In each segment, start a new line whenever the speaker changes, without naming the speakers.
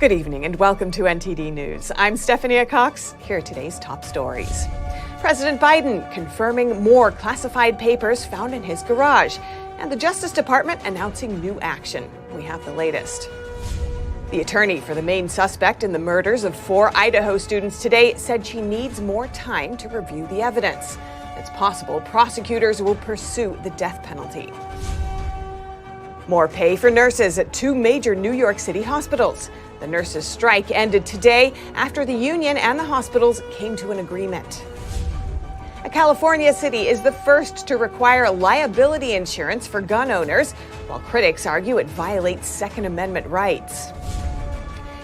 Good evening and welcome to NTD News. I'm Stephanie Cox. Here are today's top stories. President Biden confirming more classified papers found in his garage, and the Justice Department announcing new action. We have the latest. The attorney for the main suspect in the murders of 4 Idaho students today said she needs more time to review the evidence. It's possible prosecutors will pursue the death penalty. More pay for nurses at 2 major New York City hospitals. The nurses' strike ended today after the union and the hospitals came to an agreement. A California city is the first to require liability insurance for gun owners, while critics argue it violates Second Amendment rights.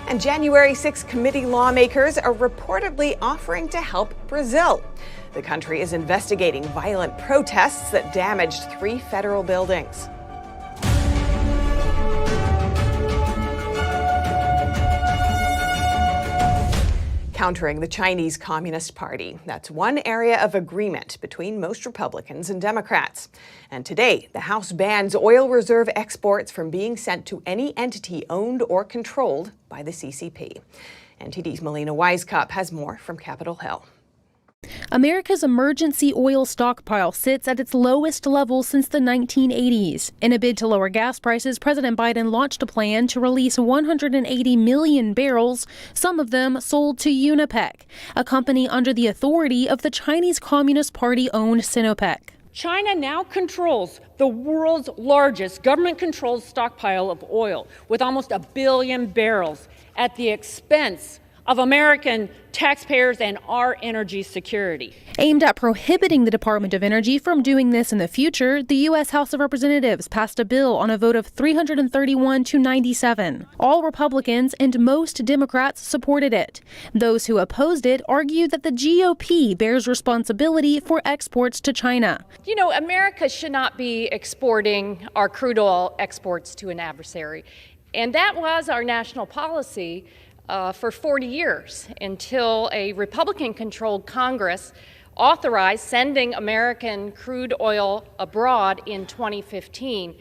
And January 6 committee lawmakers are reportedly offering to help Brazil. The country is investigating violent protests that damaged 3 federal buildings. Countering the Chinese Communist Party. That's one area of agreement between most Republicans and Democrats. And today, the House bans oil reserve exports from being sent to any entity owned or controlled by the CCP. NTD's Melina Wisecup has more from Capitol Hill.
America's emergency oil stockpile sits at its lowest level since the 1980s. In a bid to lower gas prices, President Biden launched a plan to release 180 million barrels, some of them sold to Unipec, a company under the authority of the Chinese Communist Party-owned Sinopec.
China now controls the world's largest government-controlled stockpile of oil, with almost 1 billion barrels, at the expense of American taxpayers and our energy security.
Aimed at prohibiting the Department of Energy from doing this in the future, the U.S. House of Representatives passed a bill on a vote of 331 to 97. All Republicans and most Democrats supported it. Those who opposed it argued that the GOP bears responsibility for exports to China.
You know, America should not be exporting our crude oil exports to an adversary. And that was our national policy for 40 years, until a Republican-controlled Congress authorized sending American crude oil abroad in 2015.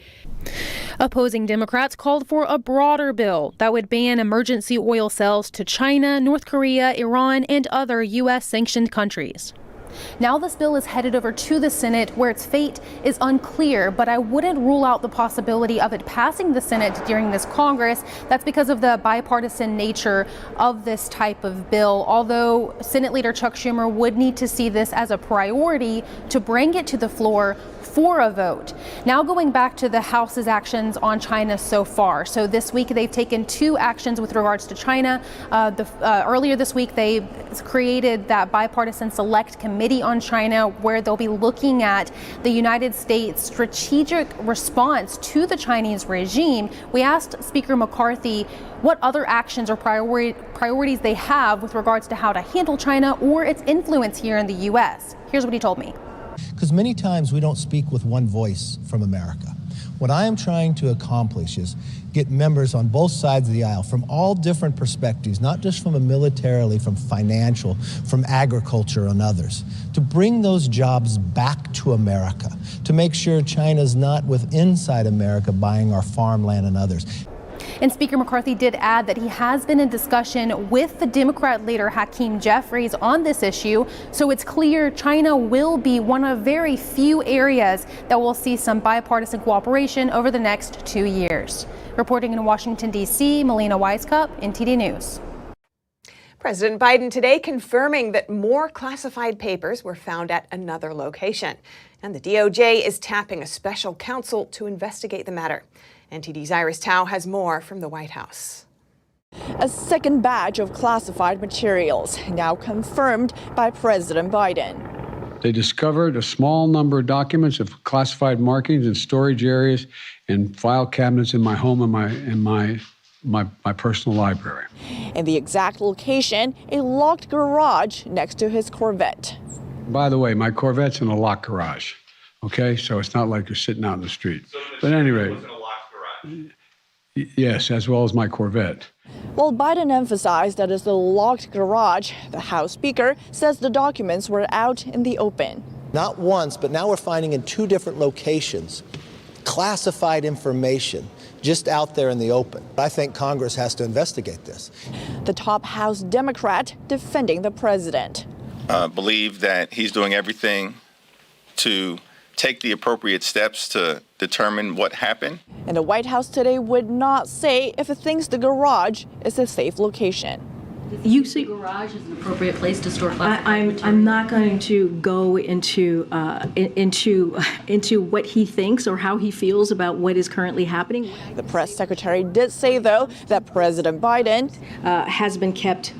Opposing Democrats called for a broader bill that would ban emergency oil sales to China, North Korea, Iran, and other U.S.-sanctioned countries. Now this bill is headed over to the Senate, where its fate is unclear, but I wouldn't rule out the possibility of it passing the Senate during this Congress. That's because of the bipartisan nature of this type of bill, although Senate Leader Chuck Schumer would need to see this as a priority to bring it to the floor for a vote. Now going back to the House's actions on China so far. So this week they've taken 2 actions with regards to China. Earlier this week they created that bipartisan select committee on China, where they'll be looking at the United States' strategic response to the Chinese regime. We asked Speaker McCarthy what other actions or priorities they have with regards to how to handle China or its influence here in the U.S. Here's what he told me.
Because many times we don't speak with one voice from America. What I am trying to accomplish is get members on both sides of the aisle from all different perspectives, not just from a militarily, from financial, from agriculture and others, to bring those jobs back to America, to make sure China's not inside America buying our farmland and others.
And Speaker McCarthy did add that he has been in discussion with the Democrat leader Hakeem Jeffries on this issue, so it's clear China will be one of very few areas that will see some bipartisan cooperation over the next 2 years. Reporting in Washington, D.C., Melina Wisecup, NTD News.
President Biden today confirming that more classified papers were found at another location. And the DOJ is tapping a special counsel to investigate the matter. NTD's Iris Tao has more from the White House.
A second batch of classified materials now confirmed by President Biden.
They discovered a small number of documents of classified markings in storage areas and file cabinets in my home and my personal library.
In the exact location, a locked garage next to his Corvette.
By the way, my Corvette's in a locked garage. Okay, so it's not like you're sitting out in the street. But anyway. Yes, as well as my Corvette.
While Biden emphasized that it's a locked garage, the House Speaker says the documents were out in the open.
Not once, but now we're finding in 2 different locations classified information just out there in the open. I think Congress has to investigate this.
The top House Democrat defending the president.
Believe that he's doing everything to take the appropriate steps to determine what happened.
And the White House today would not say if it thinks the garage is a safe location.
You see garage is an appropriate place to store classified material?
I'm not going to go into what he thinks or how he feels about what is currently happening.
The press secretary did say, though, that President Biden
has been kept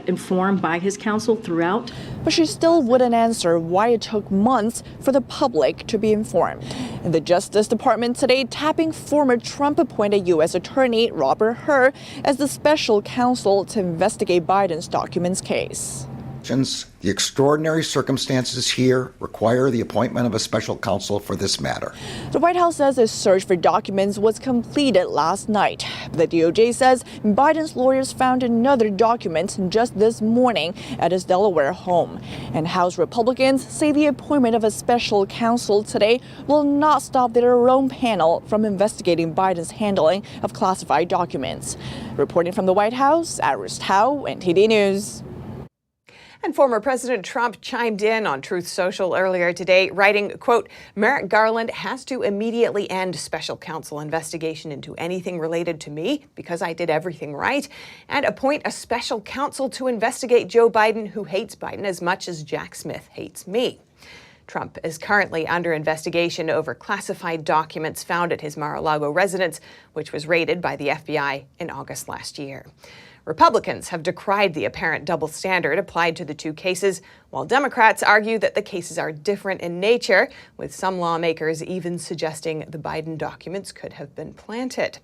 informed by his counsel throughout.
But she still wouldn't answer why it took months for the public to be informed. And the Justice Department today tapping former Trump-appointed U.S. Attorney Robert Hur as the special counsel to investigate Biden's documents case.
The extraordinary circumstances here require the appointment of a special counsel for this matter.
The White House says a search for documents was completed last night. The DOJ says Biden's lawyers found another document just this morning at his Delaware home. And House Republicans say the appointment of a special counsel today will not stop their own panel from investigating Biden's handling of classified documents. Reporting from the White House, Iris Tao, NTD News.
And former President Trump chimed in on Truth Social earlier today, writing, quote, Merrick Garland has to immediately end special counsel investigation into anything related to me because I did everything right, and appoint a special counsel to investigate Joe Biden, who hates Biden as much as Jack Smith hates me. Trump is currently under investigation over classified documents found at his Mar-a-Lago residence, which was raided by the FBI in August last year. Republicans have decried the apparent double standard applied to the two cases, while Democrats argue that the cases are different in nature, with some lawmakers even suggesting the Biden documents could have been planted.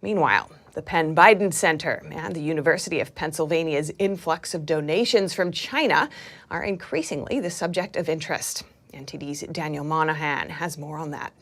Meanwhile, the Penn Biden Center and the University of Pennsylvania's influx of donations from China are increasingly the subject of interest. NTD's Daniel Monahan has more on that.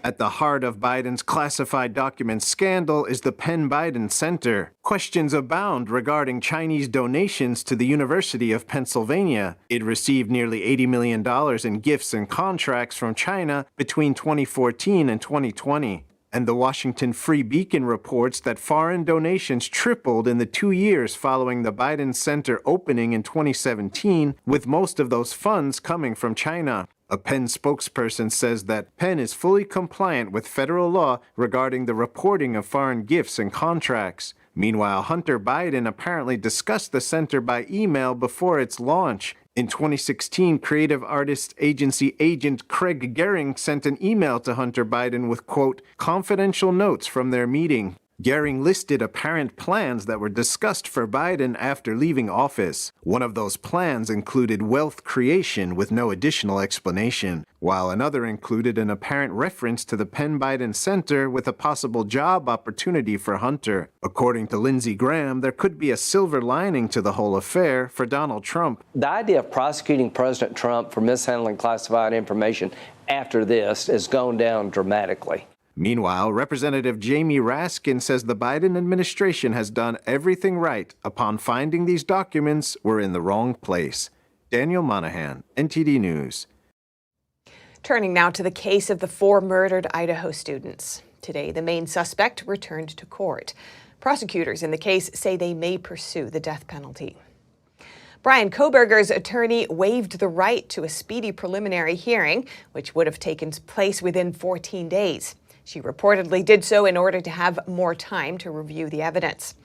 At the heart of Biden's classified documents scandal is the Penn Biden Center. Questions abound regarding Chinese donations to the University of Pennsylvania. It received nearly $80 million in gifts and contracts from China between 2014 and 2020. And the Washington Free Beacon reports that foreign donations tripled in the 2 years following the Biden Center opening in 2017, with most of those funds coming from China. A Penn spokesperson says that Penn is fully compliant with federal law regarding the reporting of foreign gifts and contracts. Meanwhile, Hunter Biden apparently discussed the center by email before its launch. In 2016, creative artist agency agent Craig Gehring sent an email to Hunter Biden with, quote, confidential notes from their meeting. Gehring listed apparent plans that were discussed for Biden after leaving office. One of those plans included wealth creation with no additional explanation, while another included an apparent reference to the Penn Biden Center with a possible job opportunity for Hunter. According to Lindsey Graham, there could be a silver lining to the whole affair for Donald Trump.
The idea of prosecuting President Trump for mishandling classified information after this has gone down dramatically.
Meanwhile, Representative Jamie Raskin says the Biden administration has done everything right upon finding these documents were in the wrong place. Daniel Monahan, NTD News.
Turning now to the case of the 4 murdered Idaho students. Today, the main suspect returned to court. Prosecutors in the case say they may pursue the death penalty. Brian Kohberger's attorney waived the right to a speedy preliminary hearing, which would have taken place within 14 days. She reportedly did so in order to have more time to review the evidence.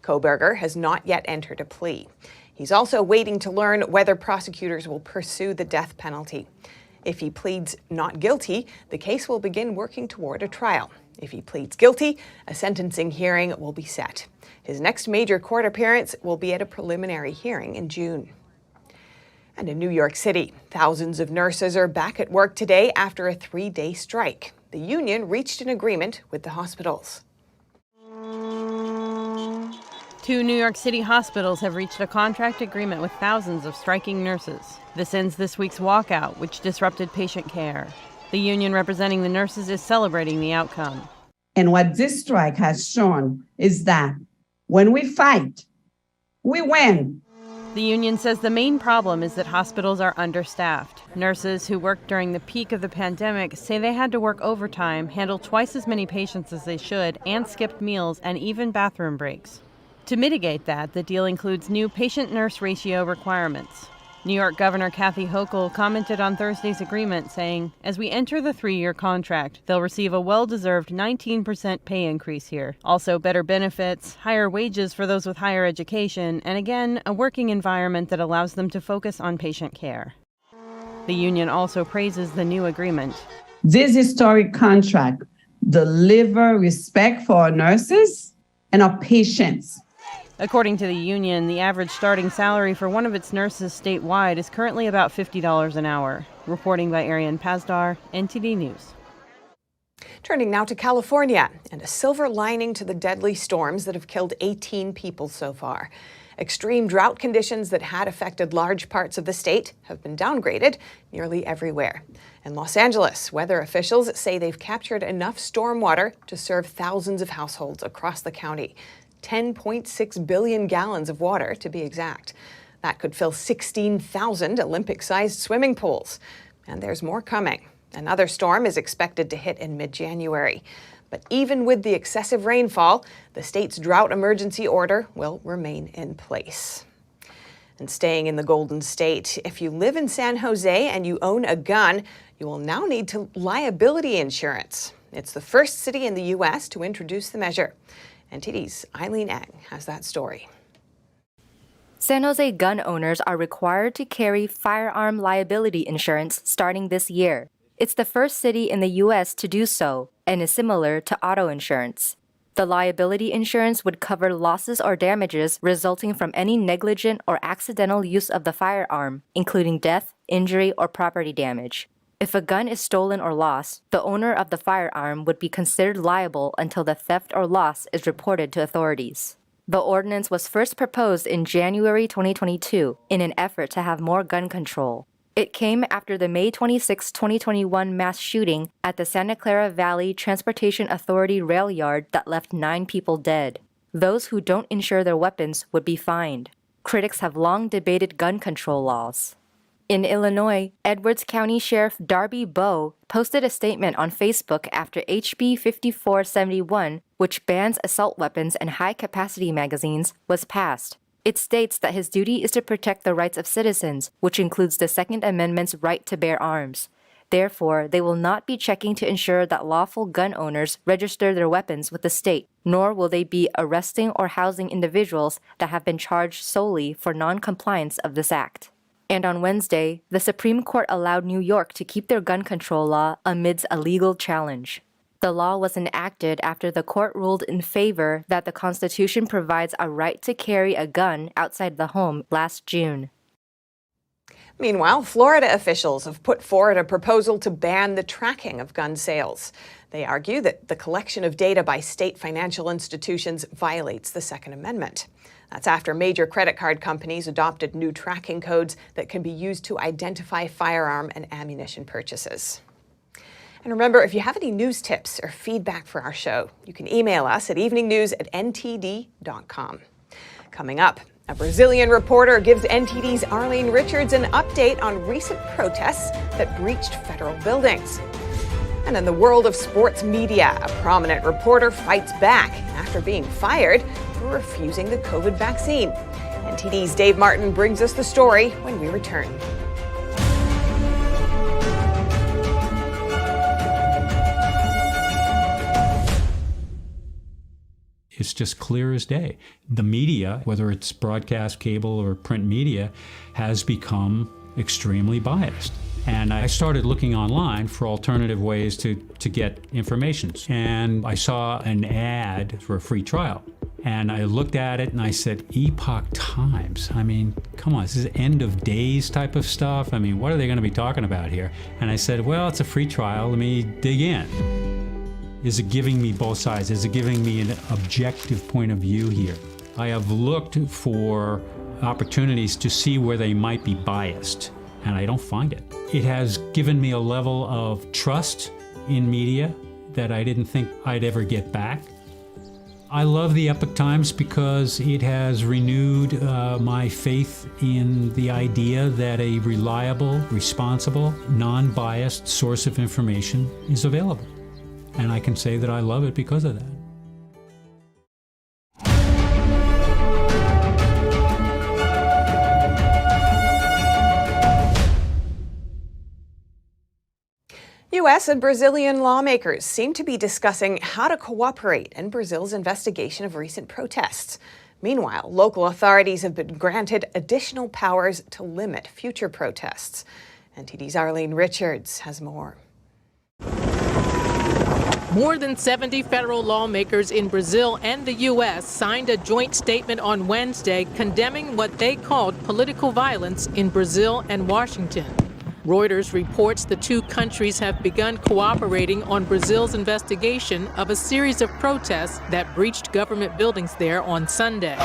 Kohberger has not yet entered a plea. He's also waiting to learn whether prosecutors will pursue the death penalty. If he pleads not guilty, the case will begin working toward a trial. If he pleads guilty, a sentencing hearing will be set. His next major court appearance will be at a preliminary hearing in June. And in New York City, thousands of nurses are back at work today after a 3-day strike. The union reached an agreement with the hospitals.
2 New York City hospitals have reached a contract agreement with thousands of striking nurses. This ends this week's walkout, which disrupted patient care. The union representing the nurses is celebrating the outcome.
And what this strike has shown is that when we fight, we win.
The union says the main problem is that hospitals are understaffed. Nurses who worked during the peak of the pandemic say they had to work overtime, handle twice as many patients as they should, and skipped meals and even bathroom breaks. To mitigate that, the deal includes new patient-nurse ratio requirements. New York Governor Kathy Hochul commented on Thursday's agreement, saying, "As we enter the 3-year contract, they'll receive a well-deserved 19% pay increase here. Also, better benefits, higher wages for those with higher education, and again, a working environment that allows them to focus on patient care." The union also praises the new agreement.
This historic contract delivers respect for our nurses and our patients.
According to the union, the average starting salary for one of its nurses statewide is currently about $50 an hour. Reporting by Ariane Pazdar, NTD News.
Turning now to California, and a silver lining to the deadly storms that have killed 18 people so far. Extreme drought conditions that had affected large parts of the state have been downgraded nearly everywhere. In Los Angeles, weather officials say they've captured enough stormwater to serve thousands of households across the county. 10.6 billion gallons of water, to be exact. That could fill 16,000 Olympic-sized swimming pools. And there's more coming. Another storm is expected to hit in mid-January. But even with the excessive rainfall, the state's drought emergency order will remain in place. And staying in the Golden State, if you live in San Jose and you own a gun, you will now need liability insurance. It's the first city in the U.S. to introduce the measure. NTD's Eileen Eng has that story.
San Jose gun owners are required to carry firearm liability insurance starting this year. It's the first city in the U.S. to do so, and is similar to auto insurance. The liability insurance would cover losses or damages resulting from any negligent or accidental use of the firearm, including death, injury, or property damage. If a gun is stolen or lost, the owner of the firearm would be considered liable until the theft or loss is reported to authorities. The ordinance was first proposed in January 2022 in an effort to have more gun control. It came after the May 26, 2021 mass shooting at the Santa Clara Valley Transportation Authority rail yard that left 9 people dead. Those who don't insure their weapons would be fined. Critics have long debated gun control laws. In Illinois, Edwards County Sheriff Darby Bowe posted a statement on Facebook after HB 5471, which bans assault weapons and high-capacity magazines, was passed. It states that his duty is to protect the rights of citizens, which includes the Second Amendment's right to bear arms. Therefore, they will not be checking to ensure that lawful gun owners register their weapons with the state, nor will they be arresting or housing individuals that have been charged solely for non-compliance of this act. And on Wednesday, the Supreme Court allowed New York to keep their gun control law amidst a legal challenge. The law was enacted after the court ruled in favor that the Constitution provides a right to carry a gun outside the home last June.
Meanwhile, Florida officials have put forward a proposal to ban the tracking of gun sales. They argue that the collection of data by state financial institutions violates the Second Amendment. That's after major credit card companies adopted new tracking codes that can be used to identify firearm and ammunition purchases. And remember, if you have any news tips or feedback for our show, you can email us at eveningnews@ntd.com. Coming up, a Brazilian reporter gives NTD's Arlene Richards an update on recent protests that breached federal buildings. And in the world of sports media, a prominent reporter fights back after being fired for refusing the COVID vaccine. NTD's Dave Martin brings us the story when we return.
It's just clear as day. The media, whether it's broadcast, cable, or print media, has become extremely biased. And I started looking online for alternative ways to get information. And I saw an ad for a free trial. And I looked at it and I said, Epoch Times. I mean, come on, this is end of days type of stuff. I mean, what are they going to be talking about here? And I said, well, it's a free trial. Let me dig in. Is it giving me both sides? Is it giving me an objective point of view here? I have looked for opportunities to see where they might be biased, and I don't find it. It has given me a level of trust in media that I didn't think I'd ever get back. I love the Epoch Times because it has renewed my faith in the idea that a reliable, responsible, non-biased source of information is available. And I can say that I love it because of that.
U.S. and Brazilian lawmakers seem to be discussing how to cooperate in Brazil's investigation of recent protests. Meanwhile, local authorities have been granted additional powers to limit future protests. NTD's Arlene Richards has more.
More than 70 federal lawmakers in Brazil and the U.S. signed a joint statement on Wednesday condemning what they called political violence in Brazil and Washington. Reuters reports the two countries have begun cooperating on Brazil's investigation of a series of protests that breached government buildings there on Sunday.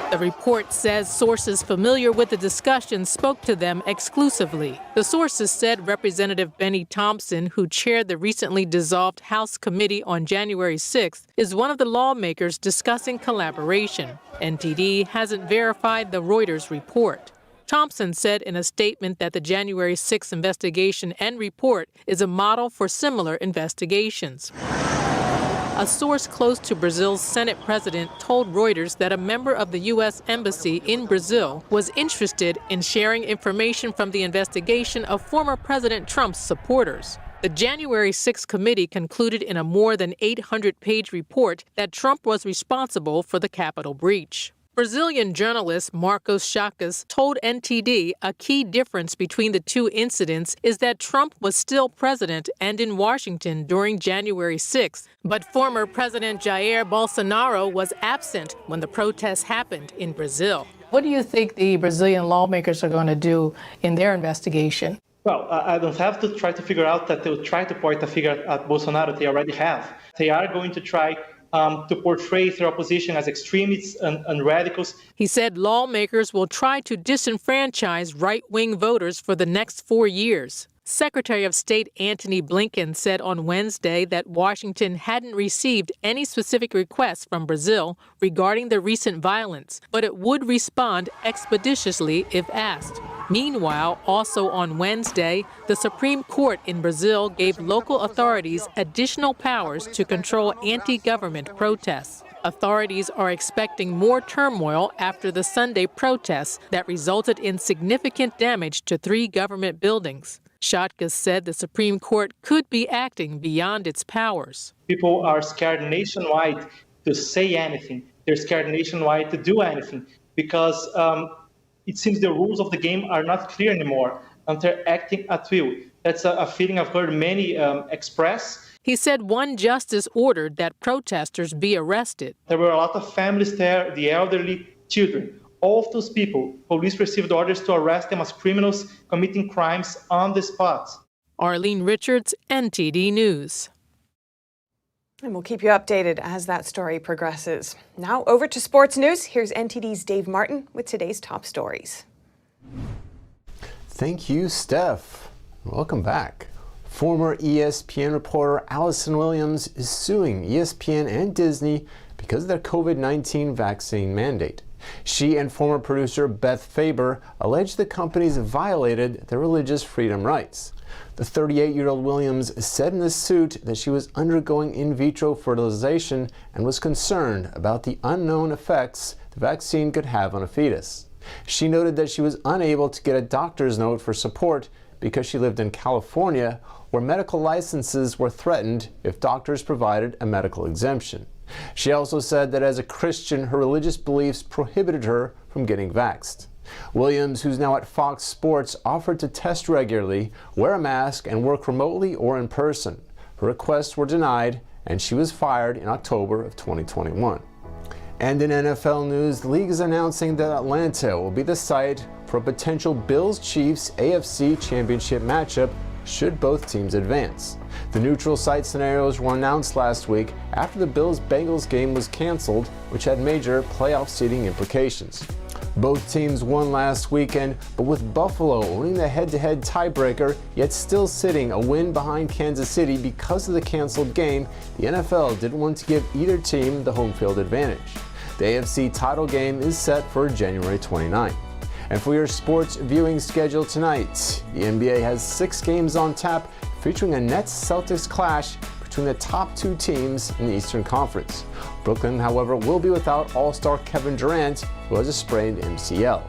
The report says sources familiar with the discussions spoke to them exclusively. The sources said Representative Benny Thompson, who chaired the recently dissolved House committee on January 6th, is one of the lawmakers discussing collaboration. NTD hasn't verified the Reuters report. Thompson said in a statement that the January 6th investigation and report is a model for similar investigations. A source close to Brazil's Senate president told Reuters that a member of the U.S. Embassy in Brazil was interested in sharing information from the investigation of former President Trump's supporters. The January 6th committee concluded in a more than 800-page report that Trump was responsible for the Capitol breach. Brazilian journalist Marcos Chagas told NTD a key difference between the two incidents is that Trump was still president and in Washington during January 6th, but former President Jair Bolsonaro was absent when the protests happened in Brazil.
What do you think the Brazilian lawmakers are going to do in their investigation?
Well, I don't have to try to figure out that they'll try to point a finger at Bolsonaro. They already have. They are going to try to portray their opposition as extremists and radicals.
He said lawmakers will try to disenfranchise right-wing voters for the next 4 years. Secretary of State Antony Blinken said on Wednesday that Washington hadn't received any specific requests from Brazil regarding the recent violence, but it would respond expeditiously if asked. Meanwhile, also on Wednesday, the Supreme Court in Brazil gave local authorities additional powers to control anti-government protests. Authorities are expecting more turmoil after the Sunday protests that resulted in significant damage to 3 government buildings. Chagas said the Supreme Court could be acting beyond its powers.
People are scared nationwide to say anything. They're scared nationwide to do anything because it seems the rules of the game are not clear anymore and they're acting at will. That's a feeling I've heard many express.
He said one justice ordered that protesters be arrested.
There were a lot of families there, the elderly, children. All of those people, police received orders to arrest them as criminals committing crimes on the spot.
Arlene Richards, NTD News.
And we'll keep you updated as that story progresses. Now over to sports news. Here's NTD's Dave Martin with today's top stories.
Thank you, Steph. Welcome back. Former ESPN reporter Allison Williams is suing ESPN and Disney because of their COVID-19 vaccine mandate. She and former producer Beth Faber allege the companies violated their religious freedom rights. The 38-year-old Williams said in the suit that she was undergoing in vitro fertilization and was concerned about the unknown effects the vaccine could have on a fetus. She noted that she was unable to get a doctor's note for support because she lived in California, where medical licenses were threatened if doctors provided a medical exemption. She also said that as a Christian, her religious beliefs prohibited her from getting vaxxed. Williams, who's now at Fox Sports, offered to test regularly, wear a mask, and work remotely or in person. Her requests were denied, and she was fired in October of 2021. And in NFL news, the league is announcing that Atlanta will be the site for a potential Bills-Chiefs AFC Championship matchup should both teams advance. The neutral site scenarios were announced last week after the Bills-Bengals game was canceled, which had major playoff seeding implications. Both teams won last weekend, but with Buffalo owning the head-to-head tiebreaker, yet still sitting a win behind Kansas City because of the canceled game, the NFL didn't want to give either team the home field advantage. The AFC title game is set for January 29. And for your sports viewing schedule tonight, the NBA has 6 games on tap featuring a Nets-Celtics clash between the top 2 teams in the Eastern Conference. Brooklyn, however, will be without All-Star Kevin Durant, who has a sprained MCL.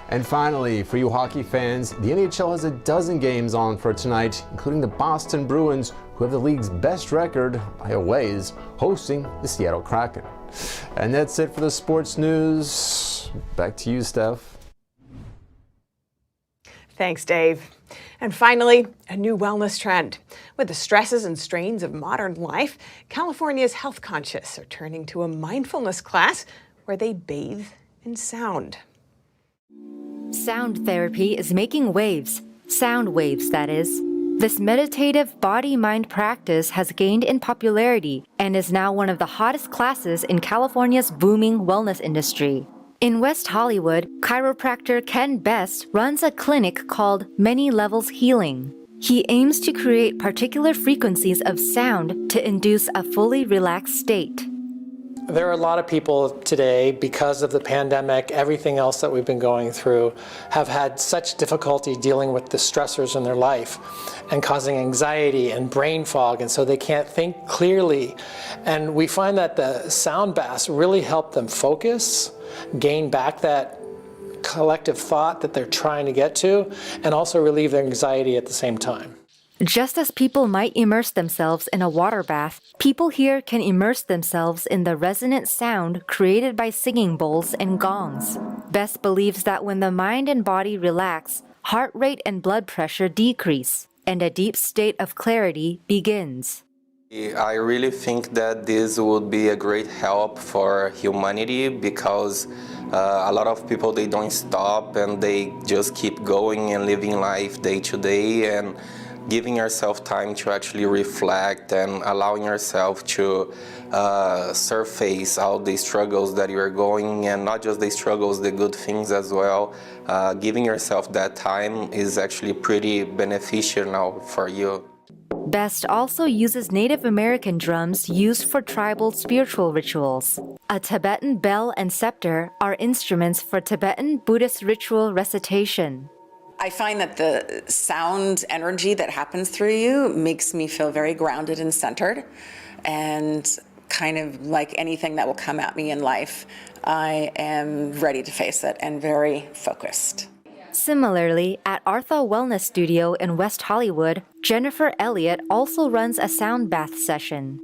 And finally, for you hockey fans, the NHL has a dozen games on for tonight, including the Boston Bruins, who have the league's best record by a ways, hosting the Seattle Kraken. And that's it for the sports news. Back to you, Steph.
Thanks, Dave. And finally, a new wellness trend. With the stresses and strains of modern life, California's health conscious are turning to a mindfulness class where they bathe in sound.
Sound therapy is making waves. Sound waves, that is. This meditative body-mind practice has gained in popularity and is now one of the hottest classes in California's booming wellness industry. In West Hollywood, chiropractor Ken Best runs a clinic called Many Levels Healing. He aims to create particular frequencies of sound to induce a fully relaxed state.
There are a lot of people today, because of the pandemic, everything else that we've been going through, have had such difficulty dealing with the stressors in their life and causing anxiety and brain fog, and so they can't think clearly. And we find that the sound baths really help them focus, gain back that collective thought that they're trying to get to, and also relieve their anxiety at the same time.
Just as people might immerse themselves in a water bath, people here can immerse themselves in the resonant sound created by singing bowls and gongs. Best believes that when the mind and body relax, heart rate and blood pressure decrease, and a deep state of clarity begins.
I really think that this would be a great help for humanity, because a lot of people, they don't stop and they just keep going and living life day to day, and giving yourself time to actually reflect and allowing yourself to surface all the struggles that you are going, and not just the struggles, the good things as well. Giving yourself that time is actually pretty beneficial now for you.
Best also uses Native American drums used for tribal spiritual rituals. A Tibetan bell and scepter are instruments for Tibetan Buddhist ritual recitation.
I find that the sound energy that happens through you makes me feel very grounded and centered, and kind of like anything that will come at me in life, I am ready to face it and very focused.
Similarly, at Artha Wellness Studio in West Hollywood, Jennifer Elliott also runs a sound bath session.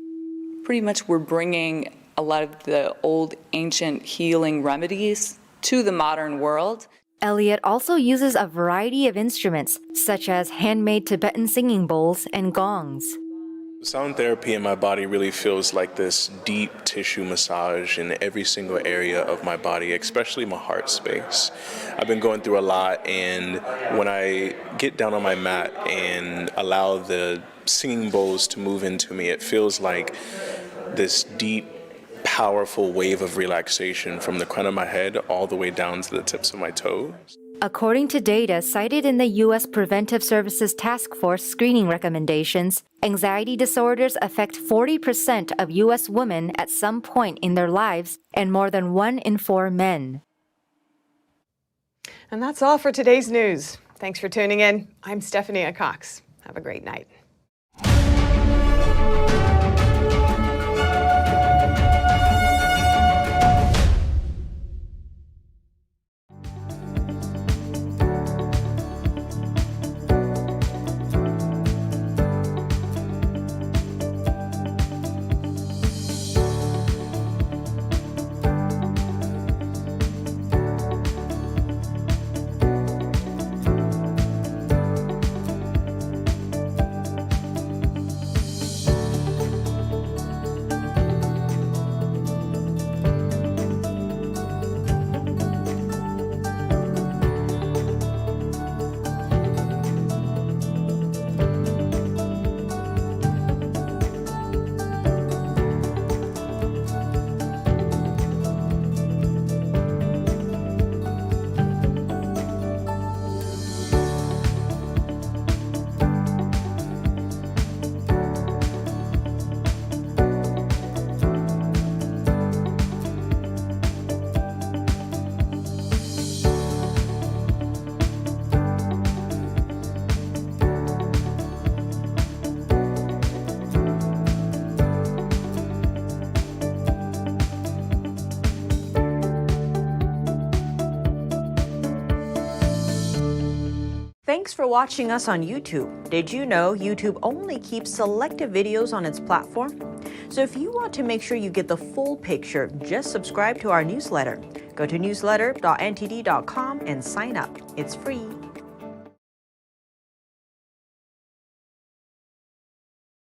Pretty much we're bringing a lot of the old ancient healing remedies to the modern world.
Elliott also uses a variety of instruments, such as handmade Tibetan singing bowls and gongs.
Sound therapy in my body really feels like this deep tissue massage in every single area of my body, especially my heart space. I've been going through a lot, and when I get down on my mat and allow the singing bowls to move into me, it feels like this deep, powerful wave of relaxation from the crown of my head all the way down to the tips of my toes.
According to data cited in the U.S. Preventive Services Task Force screening recommendations, anxiety disorders affect 40% of U.S. women at some point in their lives and more than 1 in 4 men.
And that's all for today's news. Thanks for tuning in. I'm Stephanie Cox. Have a great night.
Thanks for watching us on YouTube. Did you know YouTube only keeps selective videos on its platform? So if you want to make sure you get the full picture, just subscribe to our newsletter. Go to newsletter.ntd.com and sign up. It's free.